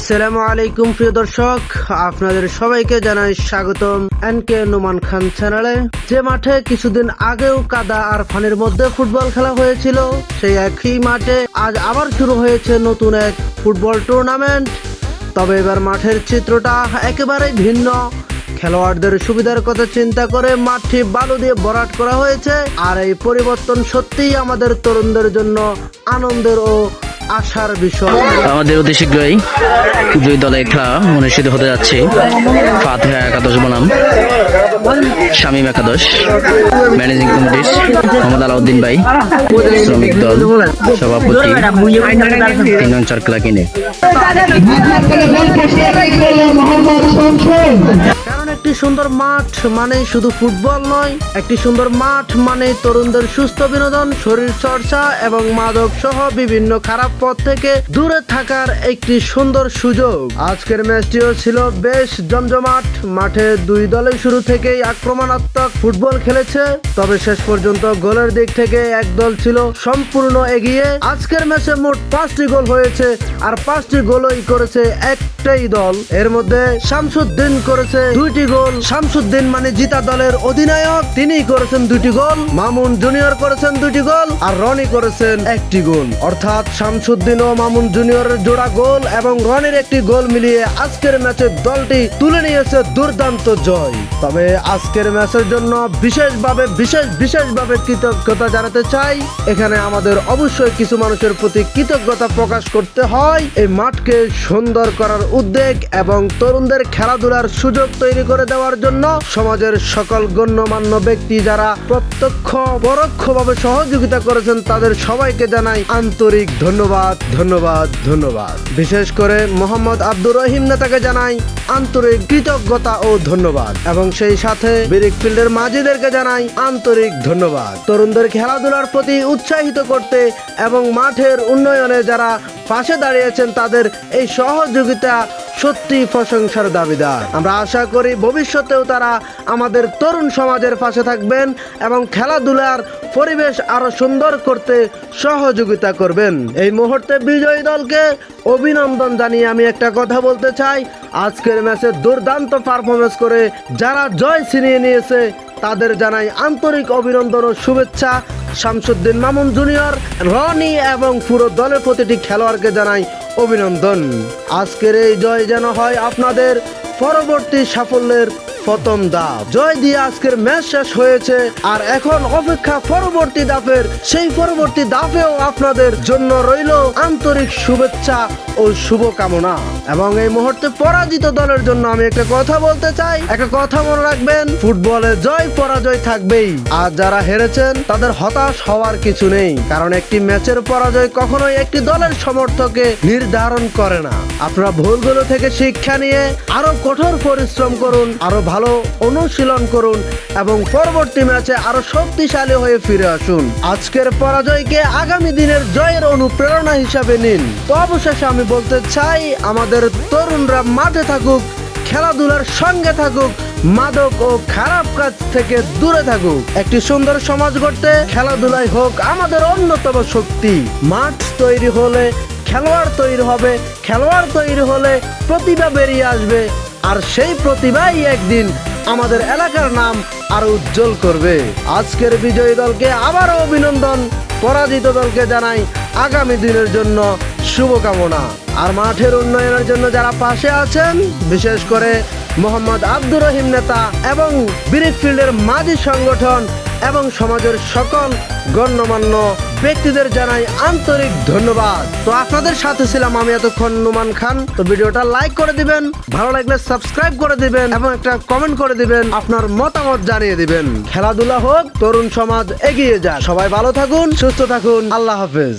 আসসালামু আলাইকুম প্রিয় দর্শক, আপনাদের সবাইকে জানাই স্বাগতম এনকে নোমান খান চ্যানেলে। যে মাঠে কিছুদিন আগেও কাদা আর পানির মধ্যে ফুটবল খেলা হয়েছিল, সেই একই মাঠে আজ আবার শুরু হয়েছে নতুন এক ফুটবল টুর্নামেন্ট। তবে এবার মাঠের চিত্রটা একেবারেই ভিন্ন। খেলোয়াড়দের সুবিধার কথা চিন্তা করে মাঠটি বালু দিয়ে ভরাট করা হয়েছে। আর এই পরিবর্তন সত্যিই আমাদের তরুণদের জন্য আনন্দের ও আশার বিষয়। আমাদের অতি শীঘ্রই দুই দলে খেলা অনুষ্ঠিত হতে যাচ্ছে। ফাতিহা একাদশ বনাম শামীম একাদশ। ম্যানেজিং কমিটির মোহাম্মদ আলাউদ্দিন ভাই, শ্রমিক দল সভাপতি, 3 চারকলা কিনে। কারণ একটি সুন্দর মাঠ মানে শুধু ফুটবল নয়, একটি সুন্দর মাঠ মানে তরুণদের সুস্থ বিনোদন, শরীর চর্চা এবং মাদক সহ বিভিন্ন খারাপ পথ থেকে দূরে থাকার একটি সুন্দর সুযোগ। আজকের ম্যাচটিও ছিল বেশ জমজমাট। মাঠে দুই দলে শুরু থেকেই আক্রমণাত্মক ফুটবল খেলেছে, তবে শেষ পর্যন্ত গোলের দিক থেকে এক দল ছিল সম্পূর্ণ এগিয়ে। আজকের ম্যাচে মোট 5টি গোল হয়েছে, আর 5টি গোলই করেছে একটাই দল। এর মধ্যে শামসুদ্দিন করেছে 2টি গোল। শামসুদ্দিন মানে জিতা দলের অধিনায়ক, তিনিই করেছেন 2টি গোল। মামুন জুনিয়র করেছেন 2টি গোল, আর রনি করেছেন 1টি গোল। অর্থাৎ শামসুদ্দিন ও মামুন জুনিয়রের জোড়া গোল এবং রনির 1টি গোল মিলিয়ে আজকের ম্যাচে দলটি তুলে নিয়েছে দুর্দান্ত জয়। তবে আজকের ম্যাচের জন্য বিশেষভাবে কৃতজ্ঞতা জানাতে চাই। এখানে আমাদের অবশ্যই কিছু মানুষের প্রতি কৃতজ্ঞতা প্রকাশ করতে হয়। এই মাঠকে সুন্দর করার উদ্যোগ এবং তরুণদের খেলাধুলার সুযোগ তৈরি করে দেওয়ার জন্য সমাজের সকল গণ্যমান্য ব্যক্তি যারা প্রত্যক্ষ পরোক্ষভাবে সহযোগিতা করেছেন, তাদের সবাইকে জানাই আন্তরিক ধন্যবাদ। বিশেষ করে মোহাম্মদ আব্দুর রহিম নেতাকে জানাই আন্তরিক কৃতজ্ঞতা ও ধন্যবাদ, এবং সেই সাথে ব্রিক ফিল্ডের মাঝিদেরকে জানাই আন্তরিক ধন্যবাদ। তরুণদের খেলাধুলার প্রতি উৎসাহিত করতে এবং মাঠের উন্নয়নে যারা পাশে দাঁড়িয়েছেন, তাদের এই সহযোগিতা সত্যি প্রশংসার দাবিদার। আমরা আশা করি ভবিষ্যতেও তারা আমাদের তরুণ সমাজের পাশে থাকবেন এবং খেলাধুলার পরিবেশ আরো সুন্দর করতে সহযোগিতা করবেন। এই মুহূর্তে বিজয়ী দলকে অভিনন্দন জানিয়ে আমি একটা কথা বলতে চাই। আজকের ম্যাচে দুর্দান্ত পারফরমেন্স করে যারা জয় ছিনিয়ে নিয়েছে, তাদের জানাই আন্তরিক অভিনন্দন ও শুভেচ্ছা। শামসুদ্দিন, মামুন জুনিয়র, রনি এবং পুরো দলের প্রতিটি খেলোয়াড়কে জানাই অভিনন্দন। আজকের এই জয় যেন হয় আপনাদের পরবর্তী সাফল্যের প্রথম ধাপ। জয় দিয়ে আজকের ম্যাচ শেষ হয়েছে, আর এখন অপেক্ষা পরবর্তী ধাপের। সেই পরবর্তী ধাপেও আপনাদের জন্য রইল আন্তরিক শুভেচ্ছা ও শুভকামনা। এবং এই মুহূর্তে পরাজিত দলের জন্য আমি একটা কথা বলতে চাই। একটা কথা মনে রাখবেন, ফুটবলে জয় পরাজয় থাকবেই। আর যারা হেরেছেন তাদের হতাশ হওয়ার কিছু নেই, কারণ একটি ম্যাচের পরাজয় কখনোই একটি দলের সমর্থককে নির্ধারণ করে না। আপনারা ভুলগুলো থেকে শিক্ষা নিয়ে আরো কঠোর পরিশ্রম করুন, আরো ভালো অনুশীলন করুন এবং পরবর্তী ম্যাচে আরো শক্তিশালী হয়ে ফিরে আসুন। আজকের পরাজয়কে আগামী দিনের জয়ের অনুপ্রেরণা হিসাবে নিন। তো অবশেষে আমি বলতে চাই, আমাদের তরুণরা মাঠে থাকুক, খেলাধুলার সঙ্গে থাকুক, মাদক ও খারাপ কাজ থেকে দূরে থাকুক। একটি সুন্দর সমাজ গড়তে খেলাধুলাই হোক আমাদের অন্যতম শক্তি। মাঠ তৈরি হলে খেলোয়াড় তৈরি হবে, খেলোয়াড় তৈরি হলে প্রতিভা বেরিয়ে আসবে, আর সেই প্রতিভাই একদিন আমাদের এলাকার নাম আরো উজ্জ্বল করবে। আজকের বিজয়ী দলকে আবারও অভিনন্দন, পরাজিত দলকে জানাই আগামী দিনের জন্য শুভকামনা। আর মাঠের উন্নয়নের জন্য যারা পাশে আছেন, বিশেষ করে মোহাম্মদ আব্দুর রহিম নেতা এবং ব্রিক ফিল্ডের মাঝি সংগঠন এবং সমাজের সকল গণ্যমান্য ব্যক্তিদের জানাই আন্তরিক ধন্যবাদ। তো আপনাদের সাথে ছিলাম আমি এতক্ষণ নোমান খান। তো ভিডিওটা লাইক করে দিবেন, ভালো লাগলে সাবস্ক্রাইব করে দিবেন এবং একটা কমেন্ট করে দিবেন, আপনার মতামত জানিয়ে দিবেন। খেলাধুলা হোক, তরুণ সমাজ এগিয়ে যাক। সবাই ভালো থাকুন, সুস্থ থাকুন। আল্লাহ হাফেজ।